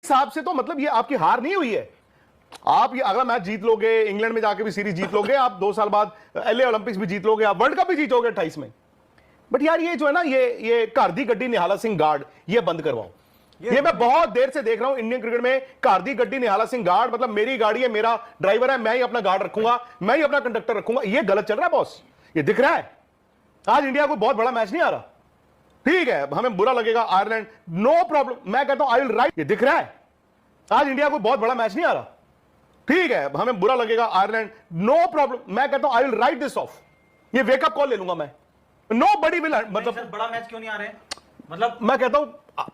हिसाब से तो मतलब ये आपकी हार नहीं हुई है। आप ये अगला मैच जीत लोगे, इंग्लैंड में जाके भी सीरीज जीत लोगे, आप 2 साल बाद एलए ओलंपिक्स भी जीत लोगे, आप वर्ल्ड कप भी जीतोगे 28 में। बट यार ये जो है ना, ये कार्दी गड्डी निहाला सिंह गार्ड, ये बंद करवाओ। ये मैं बहुत देर से देख रहा हूं इंडियन क्रिकेट में, कार्दी गड्डी निहाला सिंह गार्ड, मतलब मेरी गाड़ी है, मेरा ड्राइवर है, मैं ही अपना गार्ड रखूंगा, मैं ही अपना कंडक्टर रखूंगा। ये गलत चल रहा है बॉस, ये दिख रहा है। आज इंडिया को बहुत बड़ा मैच नहीं आ रहा, ठीक है, हमें बुरा लगेगा, आयरलैंड, नो प्रॉब्लम, मैं कहता हूं आई विल राइट। ये दिख रहा है आज इंडिया को बहुत बड़ा मैच नहीं आ रहा, ठीक है, हमें बुरा लगेगा, आयरलैंड, नो प्रॉब्लम, मैं कहता हूं I will write this of. ये वेकअप कॉल ले लूंगा मैं, नो बडी विल, मतलब बड़ा मैच क्यों नहीं आ रहे हैं? मतलब मैं कहता हूं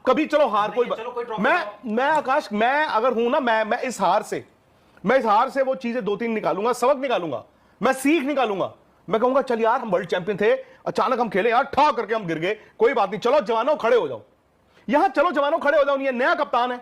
कभी चलो हार कोई मैं आकाश, मैं अगर हूं ना, मैं इस हार से वो चीजें 2-3 निकालूंगा, सबक निकालूंगा, मैं सीख निकालूंगा। मैं कहूंगा चल यार हम वर्ल्ड चैंपियन थे, अचानक हम खेले यार, ठा करके हम गिर गए, कोई बात नहीं, चलो जवानों खड़े हो जाओ। यहां चलो जवानों खड़े हो जाओ, ये नया कप्तान है,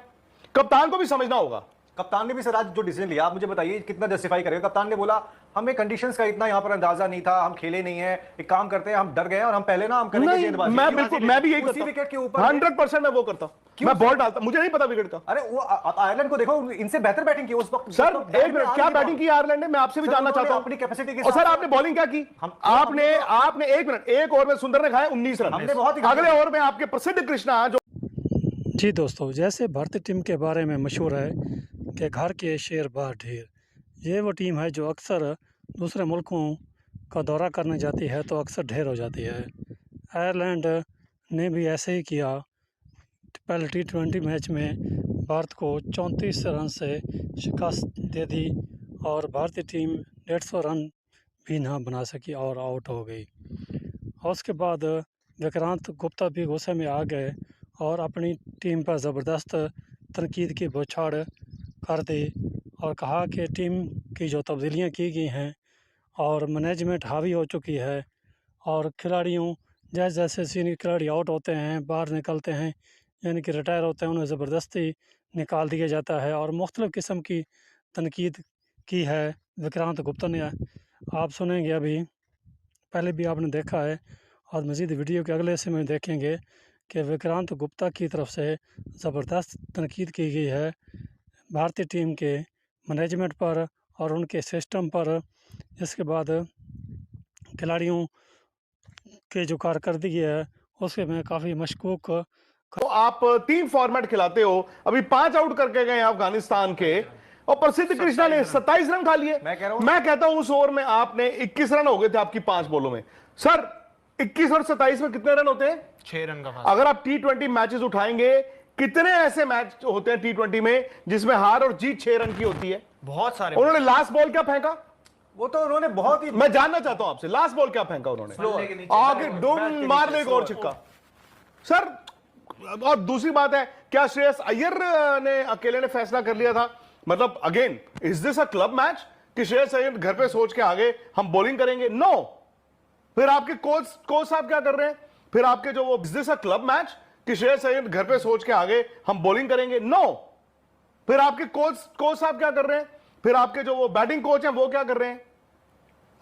कप्तान को भी समझना होगा। कप्तान ने भी सर आज जो डिसीजन लिया, आप मुझे बताइए कितना जस्टिफाई करेगा। कप्तान ने बोला हमें कंडीशंस का इतना यहाँ पर अंदाजा नहीं था, हम खेले नहीं है, एक काम करते हैं, हम डर गए और हम पहले ना हम करेंगे गेंदबाजी। मैं भी यही उसी विकेट के ऊपर 100% मैं वो करता, मैं बॉल डालता, मुझे नहीं पता विकेट का। अरे वो आयरलैंड को देखो, इनसे बेहतर बैटिंग की उस वक्त। सर एक मिनट, क्या बैटिंग की आयरलैंड ने, मैं आपसे भी जानना चाहता हूं अपनी कैपेसिटी के। और सर आपने बॉलिंग क्या की? आपने एक मिनट, एक ओवर में सुंदर ने खाया 19 रन, अगले ओवर में आपके प्रसिद्ध कृष्णा जो। जी दोस्तों, जैसे भारतीय टीम के बारे में मशहूर है कि घर के शेर बाहर ढेर, ये वो टीम है जो अक्सर दूसरे मुल्कों का दौरा करने जाती है तो अक्सर ढेर हो जाती है। आयरलैंड ने भी ऐसे ही किया, पहले T20 मैच में भारत को 34 रन से शिकस्त दे दी और भारतीय टीम 150 रन भी ना बना सकी और आउट हो गई। और उसके बाद विक्रांत गुप्ता भी गुस्से में आ गए और अपनी टीम पर ज़बरदस्त तनकीद की बौछार कर दी और कहा कि टीम की जो तब्दीलियां की गई हैं और मैनेजमेंट हावी हो चुकी है और खिलाड़ियों जैसे जैसे सीनियर खिलाड़ी आउट होते हैं, बाहर निकलते हैं, यानी कि रिटायर होते हैं, उन्हें ज़बरदस्ती निकाल दिया जाता है और मुख्तलिफ़ किस्म की तनकीद की है विक्रांत गुप्ता ने। आप सुनेंगे, अभी पहले भी आपने देखा है और मज़ीद वीडियो के अगले हिस्से में देखेंगे कि विक्रांत गुप्ता की तरफ से ज़बरदस्त तनकीद की गई है भारतीय टीम के मैनेजमेंट पर और उनके सिस्टम पर। इसके बाद खिलाड़ियों के जो कारकर्दगी है उसके में काफ़ी मशकूक। तो आप 3 फॉर्मेट खिलाते हो, अभी 5 आउट करके गए अफगानिस्तान के और प्रसिद्ध कृष्णा ने 27 रन खा लिए। मैं कहता हूं उस ओवर में आपने 21 रन हो गए थे आपकी 5 बॉलों में। सर 21 और 27 में कितने रन होते हैं? 6 रन का। अगर आप T20 मैचेस उठाएंगे, कितने ऐसे मैच होते हैं T20 में जिसमें हार और जीत 6 रन की होती है? बहुत सारे। उन्होंने लास्ट बॉल क्या फेंका? वो तो उन्होंने बहुत ही, मैं जानना चाहता हूं आपसे, लास्ट बॉल क्या फेंका उन्होंने? आगे डूम मारने को और छिक्का। सर और दूसरी बात है, क्या श्रेयस अय्यर ने अकेले ने फैसला कर लिया था? मतलब again, is this a club match कि श्रेयस अय्यर घर पे सोच के आगे हम बॉलिंग करेंगे? नो। फिर आपके कोच साहब क्या कर रहे हैं? फिर आपके जो वो, is this a club match कि श्रेयस अय्यर घर पे सोच के आगे हम बॉलिंग करेंगे? नो। फिर आपके कोच साहब क्या कर रहे हैं? फिर आपके जो वो बैटिंग कोच हैं वो क्या कर रहे हैं?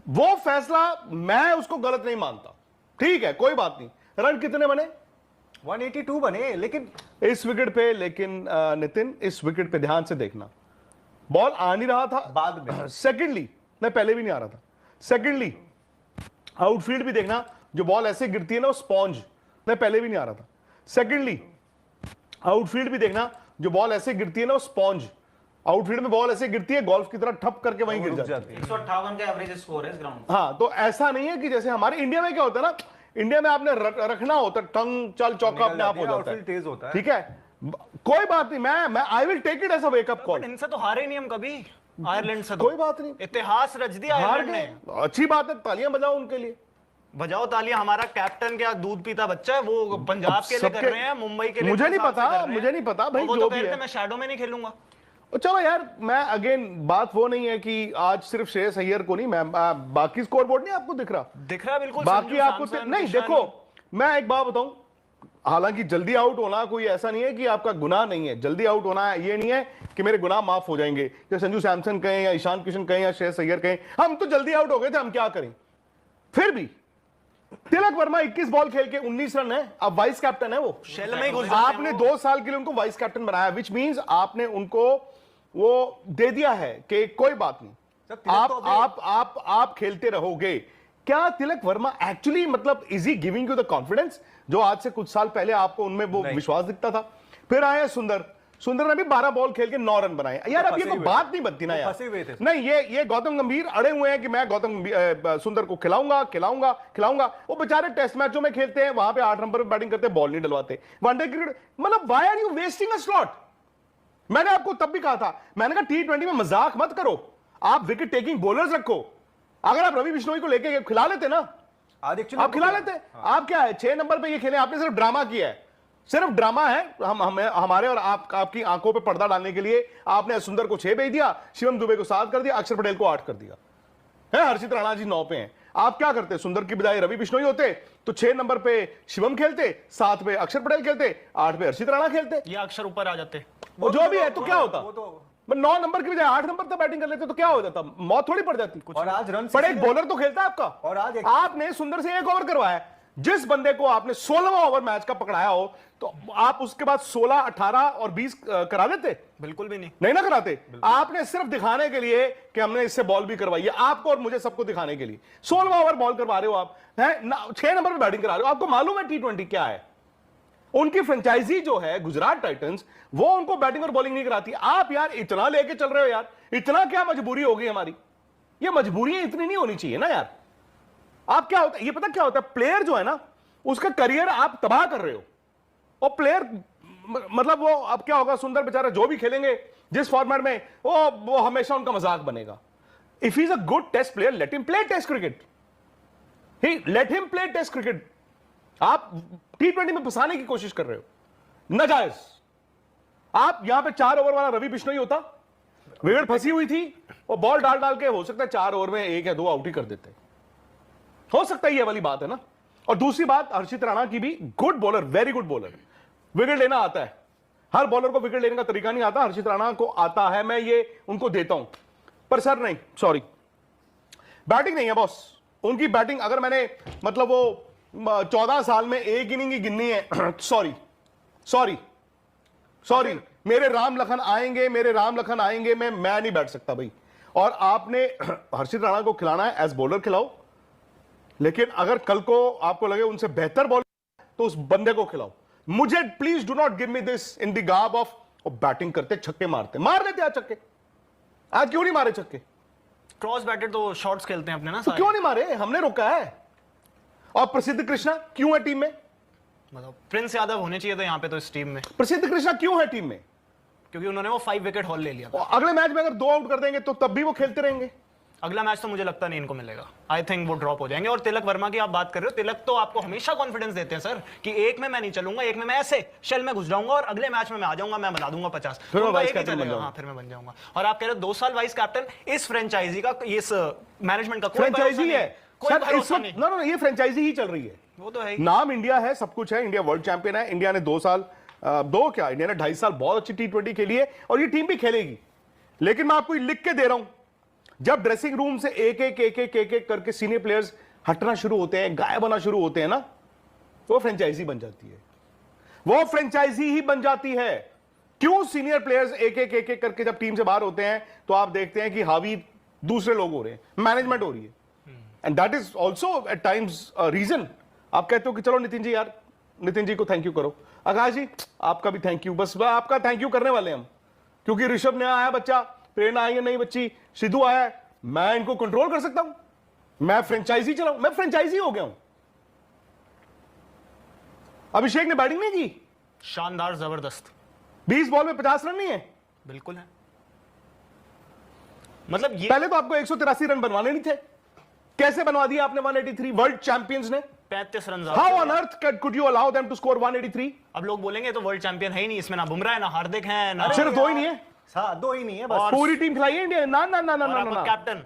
वो फैसला मैं उसको गलत नहीं मानता, ठीक है, कोई बात नहीं। रन कितने बने? 182 बने, लेकिन इस विकेट पे, लेकिन नितिन इस विकेट पे ध्यान से देखना, बॉल आ नहीं रहा था बाद में। सेकेंडली, नहीं पहले भी नहीं आ रहा था। सेकेंडली आउटफील्ड भी देखना, जो बॉल ऐसे गिरती है ना वो स्पॉन्ज, नहीं पहले भी नहीं आ रहा था। सेकेंडली आउटफील्ड भी देखना, जो बॉल ऐसे गिरती है ना वो स्पॉन्ज, आउटफील्ड में बॉल ऐसे गिरती है गोल्फ की तरह, ठप करके वहीं गिर जाती है। 158 का एवरेज स्कोर है इस ग्राउंड। हाँ, तो ऐसा नहीं है कि जैसे हमारे इंडिया में क्या होता है ना, इंडिया में आपने रखना होता है, टंग चल चौका अपने आप हो जाता है, तेज होता है, ठीक है, कोई बात नहीं, मैं I will take it as a wake up call. इनसे तो हारे नहीं हम कभी, आयरलैंड से कोई बात नहीं, इतिहास रच दिया आयरलैंड ने। अच्छी बात है, तालियां बजाओ उनके लिए, बजाओ तालियां। हमारा कैप्टन क्या दूध पीता बच्चा है, वो पंजाब के लिए कर रहे हैं, मुंबई के लिए मुझे नहीं पता भाई, जो भी है। मैं शैडो में नहीं खेलूंगा। चलो यार, मैं अगेन बात वो नहीं है कि आज सिर्फ श्रेयस अय्यर को नहीं, मैं बाकी स्कोर बोर्ड नहीं आपको दिख रहा बिल्कुल बाकी आपको नहीं। देखो मैं एक बात बताऊं, हालांकि जल्दी आउट होना कोई ऐसा नहीं है कि आपका गुनाह नहीं है, जल्दी आउट होना ये नहीं है कि मेरे गुनाह माफ हो जाएंगे, या संजू सैमसन कहें या ईशान किशन कहें या श्रेयस अय्यर कहें, हम तो जल्दी आउट हो गए थे, हम क्या करें? फिर भी तिलक वर्मा 21 बॉल खेल के 19 रन है, अब वाइस कैप्टन है वो। शेल में ही घुस जाते हैं आपने वो। 2 साल के लिए उनको वाइस कैप्टन बनाया, विच मींस आपने उनको वो दे दिया है कि कोई बात नहीं, सर, तिलक तो आप खेलते रहोगे। क्या तिलक वर्मा एक्चुअली मतलब is he giving you the confidence जो आज से कुछ साल पहले आपको उनमें वो नहीं। विश्वास दिखता था? फिर आए सुंदर ने भी 12 बॉल खेल के 9 रन बनाए। यार अब ये फंसे तो हुए बात थे। नहीं बनती ना वो यार। फंसे हुए थे। नहीं, ये गौतम गंभीर अड़े हुए हैं कि मैं सुंदर को खिलाऊंगा। वो बेचारे टेस्ट मैचों में खेलते हैं, वहां पे 8 नंबर पे बैटिंग करते हैं, बॉल नहीं डलवाते। वनडे क्रिकेट मतलब why are you wasting a slot? मैंने आपको तब भी कहा था, मैंने कहा T20 में मजाक मत करो, आप विकेट टेकिंग बॉलर्स रखो। अगर आप रवि बिश्नोई को लेके खिला लेते ना, आज एक्चुअली आप खिला लेते। आप क्या है 6 नंबर पे ये खेले, आपने सिर्फ ड्रामा किया है, सिर्फ ड्रामा है। हमारे और आपकी आंखों पे पर्दा डालने के लिए आपने सुंदर को 6 भेज दिया, शिवम दुबे को 7 कर दिया, अक्षर पटेल को 8 कर दिया है, हर्षित राणा जी 9 पे हैं। आप क्या करते? सुंदर की बजाय रवि बिश्नोई होते तो 6 नंबर पे शिवम खेलते, 7 पे अक्षर पटेल खेलते, 8 पे हर्षित राणा खेलते, ये अक्षर ऊपर आ जाते। वो जो भी है। तो क्या होता? वो तो 9 नंबर की बजाय 8 नंबर तक बैटिंग कर लेते तो क्या हो जाता? मौत थोड़ी पड़ जाती। और आज रन पर एक बॉलर तो खेलता है आपका, और आज आपने सुंदर से 1 ओवर करवाया। जिस बंदे को आपने 16वां ओवर मैच का पकड़ाया हो तो आप उसके बाद 16, 18 और 20 करा देते? बिल्कुल भी नहीं। नहीं ना कराते। आपने सिर्फ दिखाने के लिए कि हमने इससे बॉल भी करवाई है, आपको और मुझे सबको दिखाने के लिए 16वां ओवर बॉल करवा रहे हो आप, हैं 6 नंबर पे बैटिंग करा रहे हो। आपको मालूम है T20 क्या है? उनकी फ्रेंचाइजी जो है गुजरात टाइटंस, वो उनको बैटिंग और बॉलिंग नहीं कराती। आप यार इतना लेके चल रहे हो यार, इतना क्या मजबूरी हो गई हमारी? ये मजबूरियां इतनी नहीं होनी चाहिए ना यार। आप क्या होता है, ये पता क्या होता है, प्लेयर जो है ना उसका करियर आप तबाह कर रहे हो। और प्लेयर मतलब वो अब क्या होगा, सुंदर बेचारा जो भी खेलेंगे जिस फॉर्मेट में, वो हमेशा उनका मजाक बनेगा। If he is a good test player, let him play test cricket, let him play test cricket. आप T20 में फंसाने की कोशिश कर रहे हो, नाजायज। आप यहां पे 4 ओवर वाला रवि बिश्नोई होता, विकेट फंसी हुई थी, और बॉल डाल के हो सकता है 4 ओवर में 1 या 2 आउट ही कर देते, हो सकता है ये वाली बात है ना। और दूसरी बात, हर्षित राणा की भी good bowler, very good bowler, wicket लेना आता है। हर बॉलर को विकेट लेने का तरीका नहीं आता, हर्षित राणा को आता है, मैं ये उनको देता हूं। पर सर नहीं, सॉरी, बैटिंग नहीं है बॉस उनकी। बैटिंग अगर मैंने मतलब वो 14 साल में 1 इनिंग ही गिननी है, सॉरी, मेरे राम लखन आएंगे, मैं नहीं बैठ सकता भाई। और आपने हर्षित राणा को खिलाना है, एज बॉलर खिलाओ, लेकिन अगर कल को आपको लगे उनसे बेहतर बॉलर तो उस बंदे को खिलाओ। मुझे please do not give me this in the garb of batting करते छक्के मार देते आज छक्के। आज क्यों नहीं मारे छक्के? क्रॉस बैटेड तो शॉट्स खेलते हैं अपने ना तो सारे। क्यों नहीं मारे? हमने रोका है। और प्रसिद्ध कृष्णा क्यों है टीम में? मतलब प्रिंस यादव होने चाहिए था यहाँ पे तो इस टीम में, प्रसिद्ध कृष्णा क्यों है टीम में? क्योंकि उन्होंने वो 5 विकेट हॉल ले लिया था। और अगले मैच में अगर 2 आउट कर देंगे तो तब भी वो खेलते रहेंगे। अगला मैच तो मुझे लगता नहीं इनको मिलेगा, आई थिंक वो ड्रॉप हो जाएंगे। और तिलक वर्मा की आप बात कर रहे हो, तिलक तो आपको हमेशा कॉन्फिडेंस देते हैं सर कि एक में मैं नहीं चलूंगा, एक में मैं ऐसे शेल में घुस जाऊंगा और अगले मैच में मैं आ जाऊंगा, मैं बना दूंगा 50, फिर मैं उनका वाइस एक ही कैप्टन बन चलेगा। जाऊंगा। हाँ, फिर मैं बन जाऊंगा। और आप कह रहे हो 2 साल वाइस कैप्टन, इस फ्रेंचाइजी का, इस मैनेजमेंट का कोई फ्रेंचाइजी भरोसा है नहीं, कोई सर, इस भरोसा वक्त नहीं। ना ये फ्रेंचाइजी ही चल रही है। वो तो है ही। नाम इंडिया है, सब कुछ है, इंडिया वर्ल्ड चैंपियन है। इंडिया ने 2 साल, इंडिया ने 2.5 साल बहुत अच्छी T20 खेली है और ये टीम भी खेलेगी। लेकिन मैं आपको लिख के दे रहा हूं, जब ड्रेसिंग रूम से एक करके सीनियर प्लेयर्स हटना शुरू होते हैं, गायब होना शुरू होते हैं ना, तो वो फ्रेंचाइजी बन जाती है। वो फ्रेंचाइजी ही बन जाती है। क्यों? सीनियर प्लेयर्स एक करके जब टीम से बाहर होते हैं तो आप देखते हैं कि हावी दूसरे लोग हो रहे हैं, मैनेजमेंट हो रही है। And that is also at times reason. आप कहते हो कि चलो नितिन जी, यार नितिन जी को थैंक यू करो, आकाश जी आपका भी थैंक यू, बस आपका थैंक यू करने वाले हम, क्योंकि ऋषभ नया आया बच्चा, प्रेरणा आई है नई बच्ची, सिद्धू आया है, मैं इनको कंट्रोल कर सकता हूं, मैं फ्रेंचाइजी चलाऊं, मैं फ्रेंचाइजी हो गया हूं। अभिषेक ने बैटिंग नहीं की, शानदार, जबरदस्त, 20 बॉल में 50 रन नहीं है, बिल्कुल है। मतलब ये पहले तो आपको 183 रन बनवाने नहीं थे, कैसे बनवा दिया आपने 183? वर्ल्ड चैंपियंस ने 35 रन। How on earth could you allow them to score 183? अब लोग बोलेंगे तो वर्ल्ड चैंपियन है ही नहीं, इसमें ना बुमराह है ना हार्दिक है ना, सिर्फ 2 ही नहीं है, हाँ 2 ही नहीं है बस। पूरी टीम खिलाई है इंडिया ने। ना ना ना ना और ना आपका ना, कैप्टन